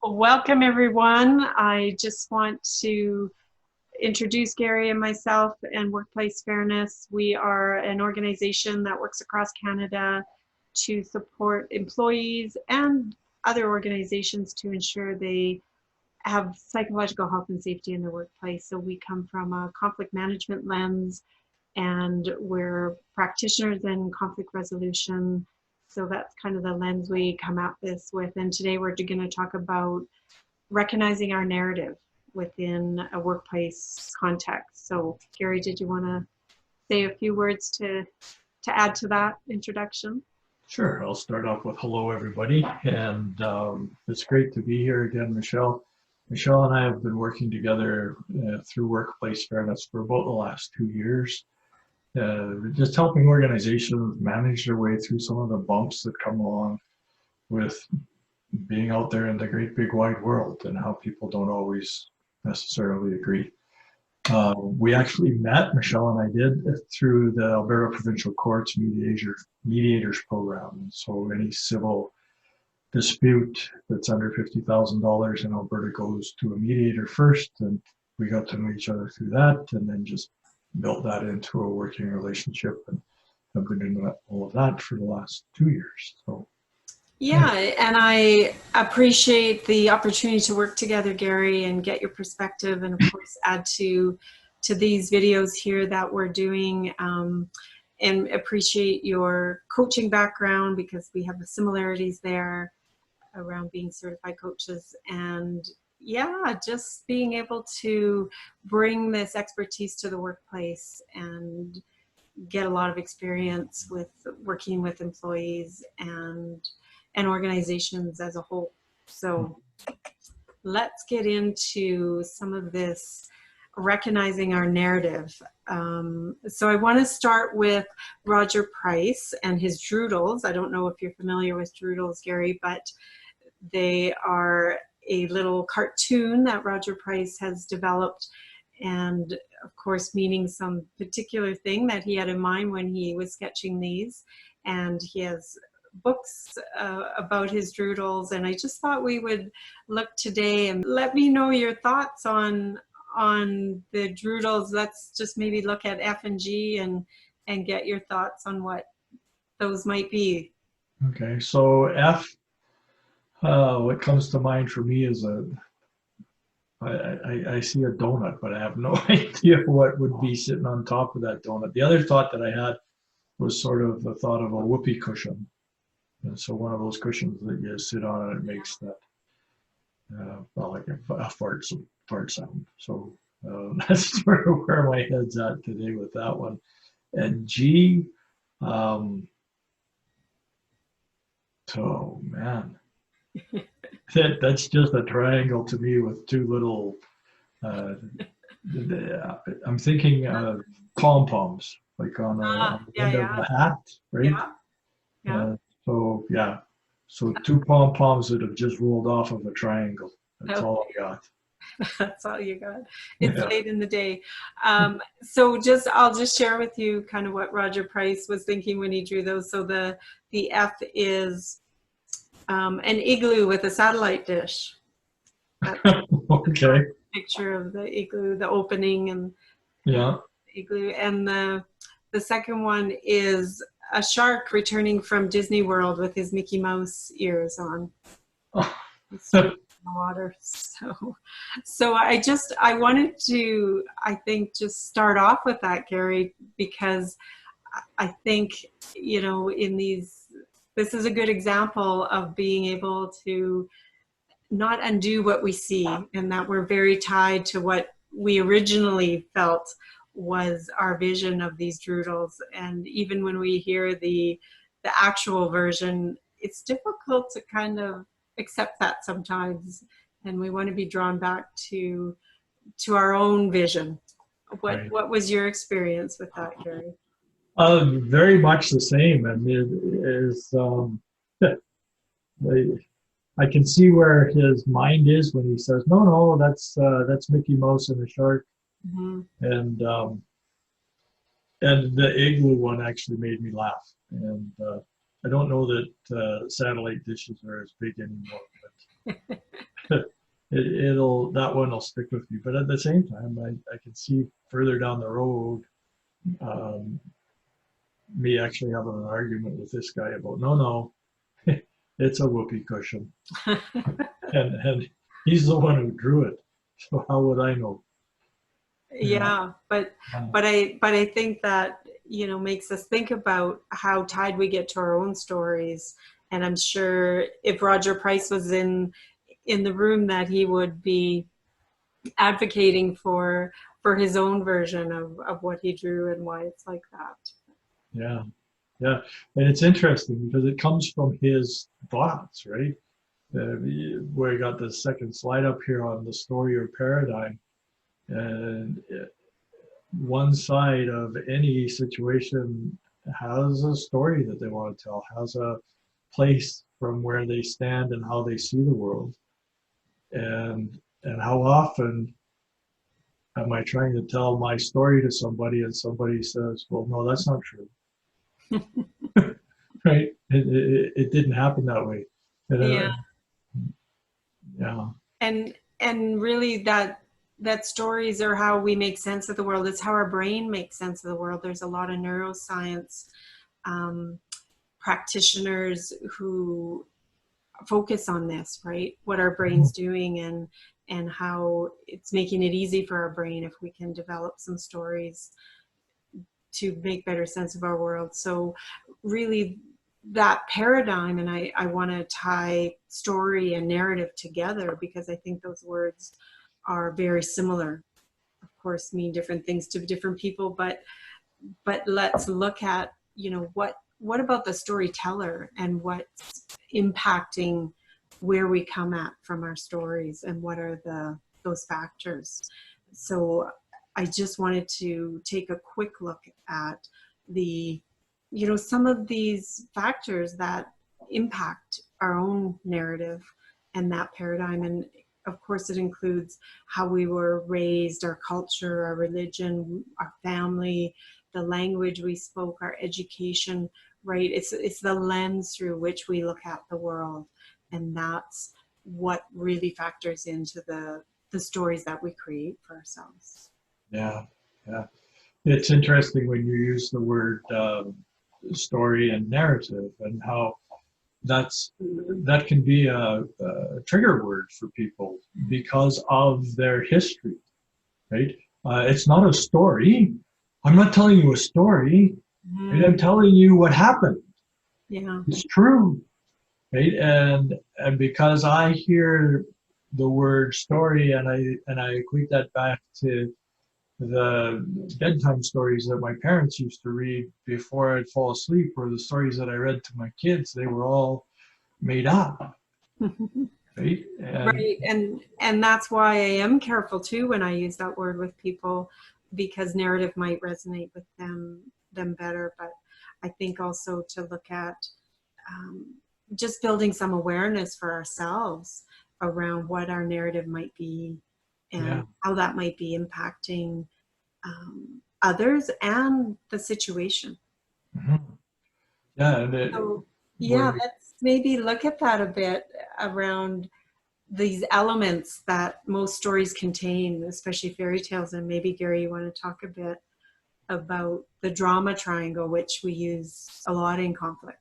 Welcome, everyone. I just want to introduce Gary and myself and Workplace Fairness. We are an organization that works across Canada to support employees and other organizations to ensure they have psychological health and safety in their workplace. So we come from a conflict management lens, and we're practitioners in conflict resolution. So that's kind of the lens we come at this with. And today we're going to talk about recognizing our narrative within a workplace context. So Gary, did you want to say a few words to add to that introduction? Sure. I'll start off with hello, everybody. And it's great to be here again, Michelle. Michelle and I have been working together through Workplace Fairness for about the last 2 years, just helping organizations manage their way through some of the bumps that come along with being out there in the great big wide world and how people don't always necessarily agree. We actually met, Michelle and I did, through the Alberta Provincial Courts Mediators Program. So any civil dispute that's under $50,000 in Alberta goes to a mediator first, and we got to know each other through that, and then just built that into a working relationship, and have been doing all of that for the last 2 years. So. Yeah, and I appreciate the opportunity to work together, Gary, and get your perspective, and of course add to these videos here that we're doing, and appreciate your coaching background because we have the similarities there around being certified coaches. And yeah, just being able to bring this expertise to the workplace and get a lot of experience with working with employees and organizations as a whole. So let's get into some of this recognizing our narrative. So I want to start with Roger Price and his Droodles. I don't know if you're familiar with Droodles, Gary, but they are a little cartoon that Roger Price has developed, and of course meaning some particular thing that he had in mind when he was sketching these. And he has books about his Droodles, and I just thought we would look today and let me know your thoughts on the Droodles. Let's just maybe look at F and G and get your thoughts on what those might be. Okay, so F, what comes to mind for me is I see a donut, but I have no idea what would be sitting on top of that donut. The other thought that I had was sort of the thought of a whoopee cushion. And so one of those cushions that you sit on, and it makes that, well, like a fart sound. So that's sort of where my head's at today with that one. And G, oh man, that's just a triangle to me with two little, I'm thinking of pom-poms, like on the end of the hat, right? Yeah. So yeah, so two pom-poms that have just rolled off of a triangle. That's all I got. That's all you got. It's late in the day. So I'll just share with you kind of what Roger Price was thinking when he drew those. So the F is an igloo with a satellite dish. Okay. Picture of the igloo, the opening, and yeah, igloo. And the second one is a shark returning from Disney World with his Mickey Mouse ears on. The water. So I wanted to, I think, just start off with that, Gary, because I think, you know, this is a good example of being able to not undo what we see, and that we're very tied to what we originally felt was our vision of these Droodles. And even when we hear the actual version, it's difficult to kind of accept that sometimes, and we want to be drawn back to our own vision. What was your experience with that, Gary? Very much the same. And it is, I can see where his mind is when he says, no, that's Mickey Mouse and the shark. Mm-hmm. And the igloo one actually made me laugh. And I don't know that satellite dishes are as big anymore, but that one will stick with me. But at the same time, I can see further down the road, um, me actually having an argument with this guy about no, it's a whoopee cushion, and he's the one who drew it. So how would I know? You know? Yeah, but Uh, I think that, makes us think about how tied we get to our own stories. And I'm sure if Roger Price was in the room, that he would be advocating for his own version of what he drew and why it's like that. yeah, yeah, and it's interesting because it comes from his thoughts, right? Where I got the second slide up here on the story or paradigm, and one side of any situation has a story that they want to tell, has a place from where they stand and how they see the world. And how often am I trying to tell my story to somebody and somebody says, well, no, that's not true. Right? It didn't happen that way. And, Yeah. yeah. And really that stories are how we make sense of the world. It's how our brain makes sense of the world. There's a lot of neuroscience practitioners who focus on this, right? What our brain's doing and how it's making it easy for our brain if we can develop some stories to make better sense of our world. So really that paradigm, and I want to tie story and narrative together because I think those words are very similar. Of course, mean different things to different people, but let's look at, what about the storyteller and what's impacting where we come at from our stories and what are those factors. So I just wanted to take a quick look at some of these factors that impact our own narrative and that paradigm. And of course, it includes how we were raised, our culture, our religion, our family, the language we spoke, our education, right? It's the lens through which we look at the world. And that's what really factors into the stories that we create for ourselves. Yeah. Yeah. It's interesting when you use the word story and narrative and how that can be a trigger word for people because of their history, right? It's not a story. I'm not telling you a story. Right? I'm telling you what happened. Yeah. It's true, right? And because I hear the word story and I equate that back to the bedtime stories that my parents used to read before I'd fall asleep, or the stories that I read to my kids, they were all made up, right? Right. And that's why I am careful too when I use that word with people, because narrative might resonate with them better. But I think also to look at just building some awareness for ourselves around what our narrative might be and Yeah. how that might be impacting others and the situation. Mhm. Yeah, and So yeah, when let's maybe look at that a bit around these elements that most stories contain, especially fairy tales. And maybe, Gary, you want to talk a bit about the drama triangle, which we use a lot in conflict.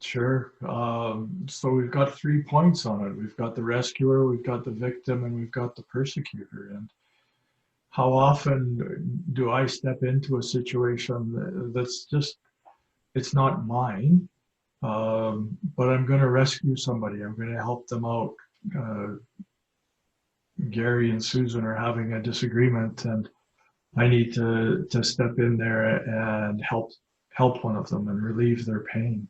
sure. So we've got 3 points on it. We've got the rescuer, we've got the victim, and we've got the persecutor. And how often do I step into a situation that's just, it's not mine, but I'm going to rescue somebody. I'm going to help them out. Uh, Gary and Susan are having a disagreement, and I need to step in there and help one of them and relieve their pain.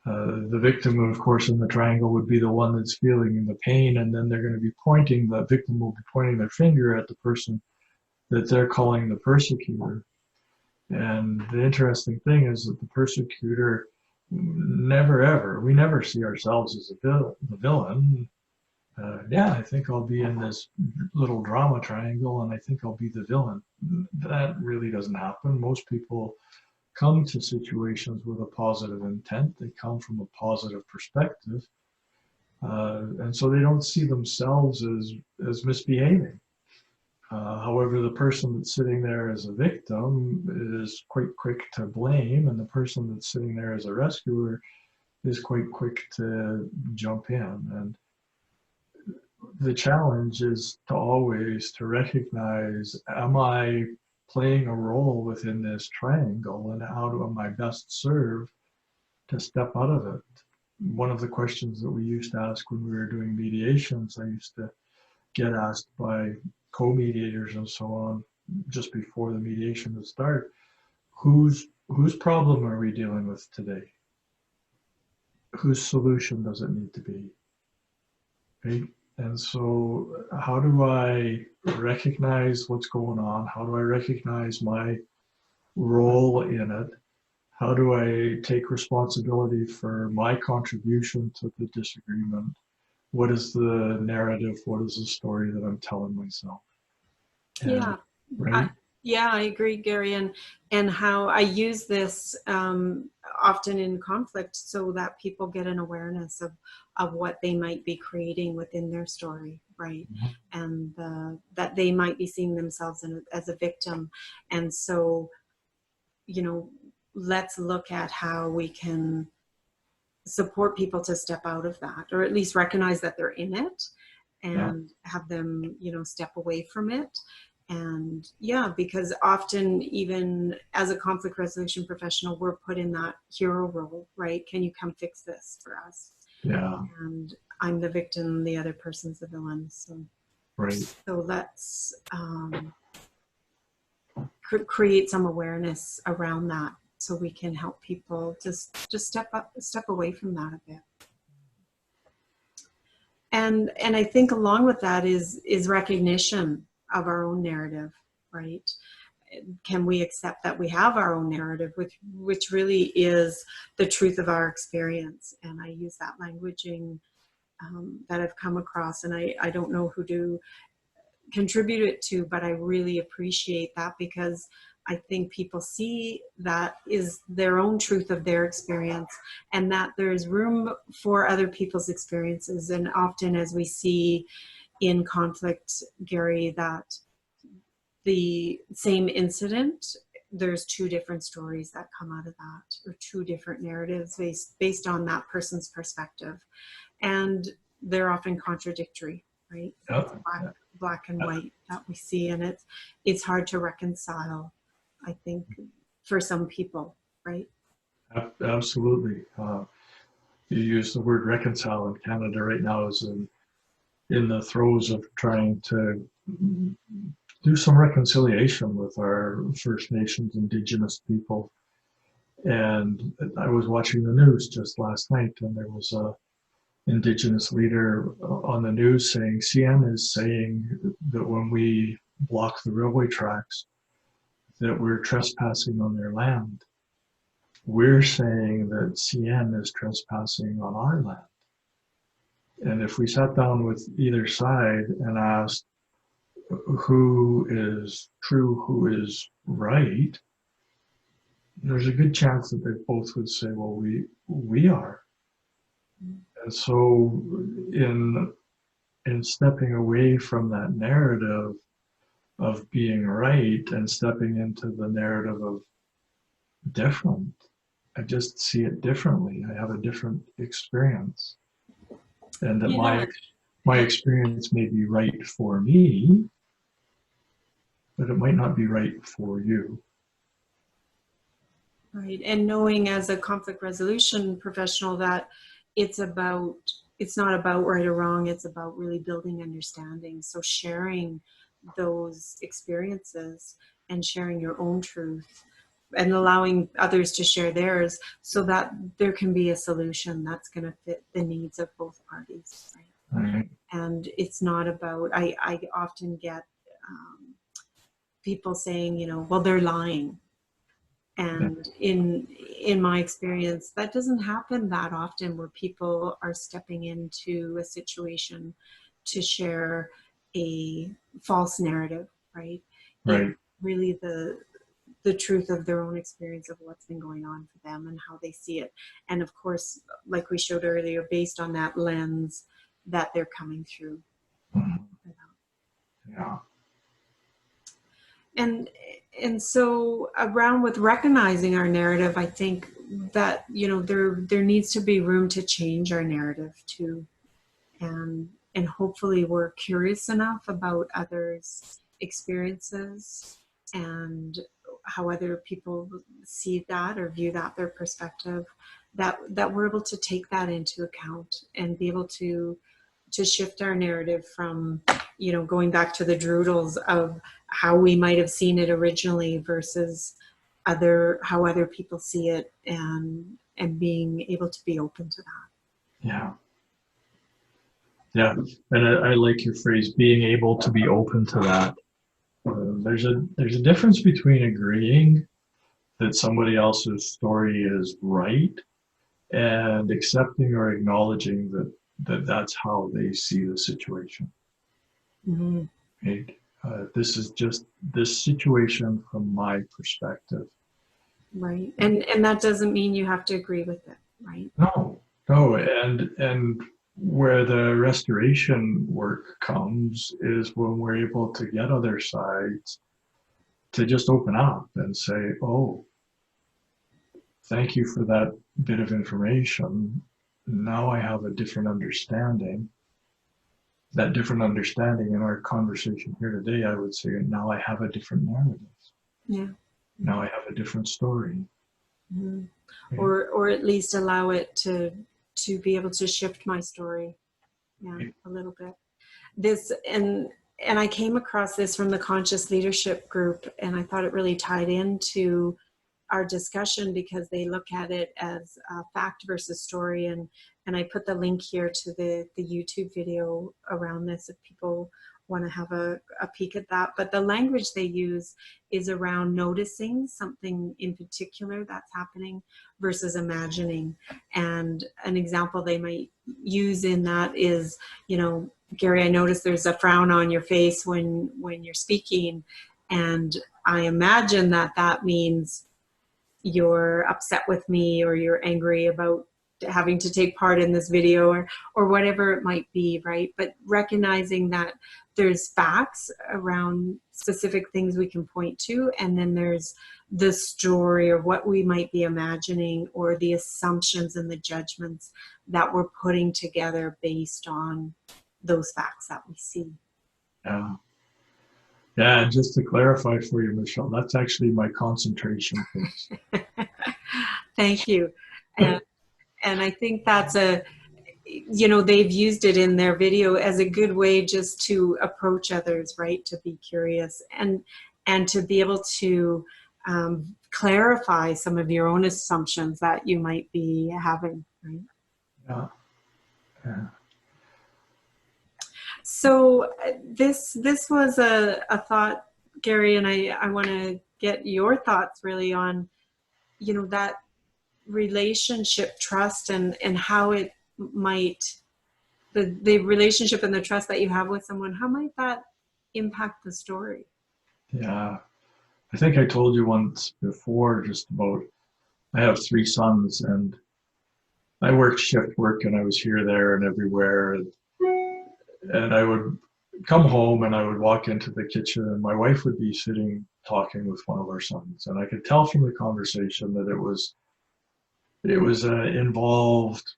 The victim, of course, in the triangle would be the one that's feeling the pain, and then they're going to be pointing. The victim will be pointing their finger at the person that they're calling the persecutor. And the interesting thing is that the persecutor never ever, we never see ourselves as the villain. Yeah, I think I'll be in this little drama triangle and I think I'll be the villain. That really doesn't happen. Most people come to situations with a positive intent. They come from a positive perspective. And so they don't see themselves as misbehaving. However, the person that's sitting there as a victim is quite quick to blame, and the person that's sitting there as a rescuer is quite quick to jump in. And the challenge is to always to recognize, am I playing a role within this triangle, and how am I best served to step out of it? One of the questions that we used to ask when we were doing mediations, I used to get asked by co-mediators and so on, just before the mediation would start, whose problem are we dealing with today? Whose solution does it need to be? Right? And so how do I recognize what's going on? How do I recognize my role in it? How do I take responsibility for my contribution to the disagreement? What is the narrative? What is the story that I'm telling myself? And, Yeah. right? Yeah, I agree, Gary, and how I use this often in conflict so that people get an awareness of what they might be creating within their story, right? And that they might be seeing themselves as a victim. And so, you know, let's look at how we can support people to step out of that, or at least recognize that they're in it, Yeah. and have them, you know, step away from it. And yeah, because often, even as a conflict resolution professional, we're put in that hero role, right? Can you come fix this for us? Yeah. And I'm the victim, the other person's the villain. So, Right. so let's create some awareness around that, so we can help people just step away from that a bit. And I think along with that is recognition of our own narrative, right? Can we accept that we have our own narrative, which really is the truth of our experience? And I use that languaging that I've come across, and I don't know who to contribute it to, but I really appreciate that, because I think people see that is their own truth of their experience, and that there's room for other people's experiences. And often, as we see in conflict, Gary, that the same incident, there's two different stories that come out of that, or two different narratives based on that person's perspective. And they're often contradictory, right? It's black and white that we see, and it's hard to reconcile, I think, for some people, right? Absolutely. You use the word reconcile, and Canada right now is in the throes of trying to do some reconciliation with our First Nations, Indigenous people. And I was watching the news just last night, and there was a Indigenous leader on the news saying CN is saying that when we block the railway tracks, that we're trespassing on their land. We're saying that CN is trespassing on our land. And if we sat down with either side and asked who is true, who is right, there's a good chance that they both would say, well, we are. And so in stepping away from that narrative of being right and stepping into the narrative of different, I just see it differently. I have a different experience. And that Yeah. my experience may be right for me, but it might not be right for you. Right. And knowing as a conflict resolution professional that it's not about right or wrong, it's about really building understanding. So sharing those experiences and sharing your own truth and allowing others to share theirs, so that there can be a solution that's going to fit the needs of both parties. Right? Right. And it's not about, I often get people saying, you know, well, they're lying. And in my experience, that doesn't happen that often, where people are stepping into a situation to share a false narrative, right? Right. It's really the the truth of their own experience of what's been going on for them and how they see it. And of course, like we showed earlier, based on that lens that they're coming through. Yeah. And so around with recognizing our narrative, I think that, you know, there needs to be room to change our narrative too. And hopefully we're curious enough about others' experiences and how other people see that or view that, their perspective, that we're able to take that into account and be able to shift our narrative from, you know, going back to the droodles of how we might have seen it originally versus how other people see it, and being able to be open to that. Yeah. Yeah, and I like your phrase, being able to be open to that. There's a difference between agreeing that somebody else's story is right and accepting or acknowledging that that's how they see the situation. Mm-hmm. Right? This is just this situation from my perspective. Right. And that doesn't mean you have to agree with it, right? No, and where the restoration work comes is when we're able to get other sides to just open up and say, oh, thank you for that bit of information. Now I have a different understanding. That different understanding in our conversation here today, I would say, now I have a different narrative. Yeah. Now I have a different story. Mm-hmm. Okay. Or at least allow it to be able to shift my story, a little bit. This and I came across this from the Conscious Leadership Group, and I thought it really tied into our discussion because they look at it as fact versus story, and I put the link here to the YouTube video around this if people want to have a peek at that. But the language they use is around noticing something in particular that's happening versus imagining. And an example they might use in that is, you know, Gary, I noticed there's a frown on your face when you're speaking, and I imagine that means you're upset with me or you're angry about having to take part in this video or whatever it might be, right? But recognizing that there's facts around specific things we can point to, and then there's the story or what we might be imagining or the assumptions and the judgments that we're putting together based on those facts that we see. Yeah. Yeah, and just to clarify for you, Michelle, that's actually my concentration face. Thank you. And I think that's you know, they've used it in their video as a good way just to approach others, right? To be curious and to be able to clarify some of your own assumptions that you might be having, right? Yeah. Yeah. So this was a thought, Gary, and I want to get your thoughts really on, you know, that relationship trust and how it might, the relationship and the trust that you have with someone, how might that impact the story? Yeah. I think I told you once before just about, I have 3 sons and I worked shift work and I was here, there, and everywhere. And I would come home and I would walk into the kitchen and my wife would be sitting talking with one of our sons. And I could tell from the conversation that it was an involved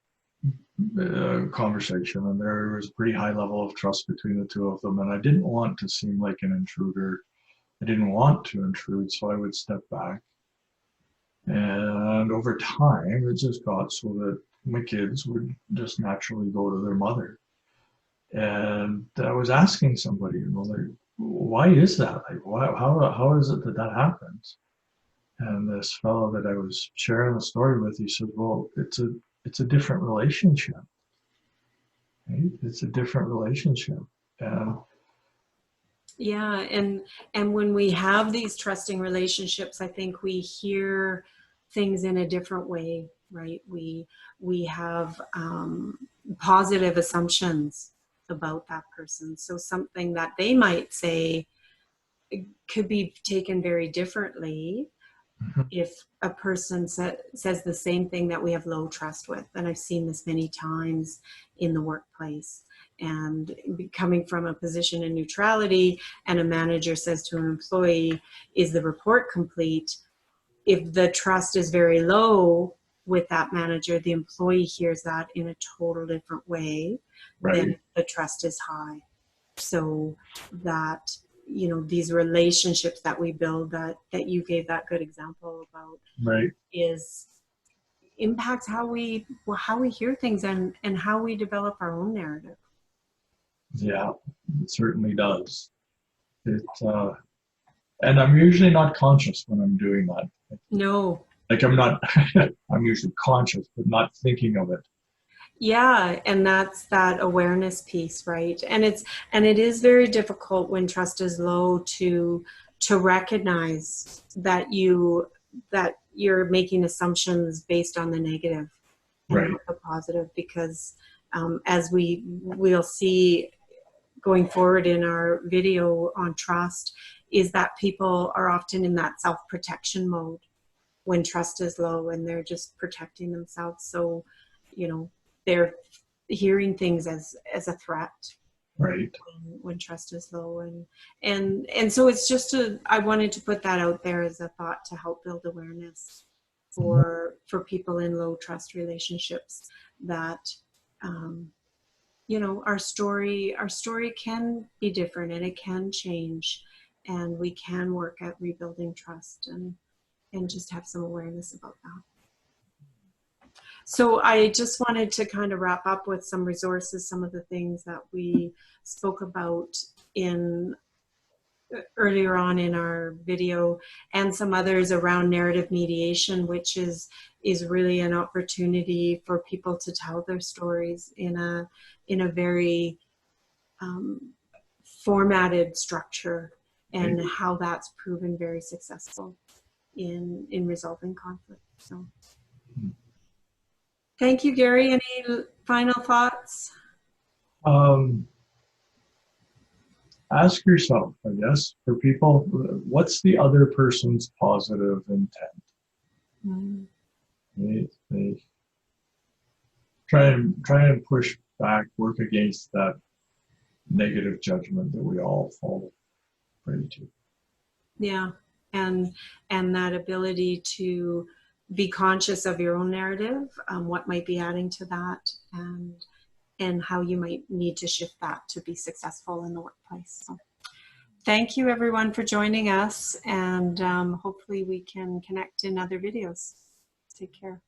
conversation, and there was a pretty high level of trust between the two of them. And I didn't want to seem like an intruder. I didn't want to intrude, so I would step back. And over time, it just got so that my kids would just naturally go to their mother. And I was asking somebody, you know, like, why is that? Like, how is it that happens? And this fellow that I was sharing the story with, he said, well, it's a different relationship. Right? It's a different relationship. Yeah, and when we have these trusting relationships, I think we hear things in a different way, right? We have positive assumptions about that person. So something that they might say could be taken very differently if a person says the same thing that we have low trust with. And I've seen this many times in the workplace. And coming from a position of neutrality, and a manager says to an employee, is the report complete? If the trust is very low with that manager, the employee hears that in a total different way than if the trust is high. So that, you know, these relationships that we build, that you gave that good example about, is impacts how we hear things, and how we develop our own narrative. Yeah, it certainly does. And I'm usually not conscious when I'm doing that. No. Like I'm not, I'm usually conscious, but not thinking of it. Yeah, and that's that awareness piece, right? And it is very difficult when trust is low to recognize that you're making assumptions based on the negative and not the positive, because as we'll see going forward in our video on trust, is that people are often in that self-protection mode when trust is low, and they're just protecting themselves. So, you know, they're hearing things as a threat, when trust is low, and so it's just I wanted to put that out there as a thought to help build awareness for people in low trust relationships, that you know, our story can be different, and it can change, and we can work at rebuilding trust, and just have some awareness about that. So I just wanted to kind of wrap up with some resources, some of the things that we spoke about earlier on in our video, and some others around narrative mediation, which is really an opportunity for people to tell their stories in a very formatted structure, and how that's proven very successful in resolving conflict. So thank you, Gary. Any final thoughts? Ask yourself, I guess, for people, what's the other person's positive intent? They try and push back, work against that negative judgment that we all fall prey to. Yeah, and that ability to be conscious of your own narrative, what might be adding to that, and how you might need to shift that to be successful in the workplace. So thank you, everyone, for joining us, and hopefully we can connect in other videos. Take care.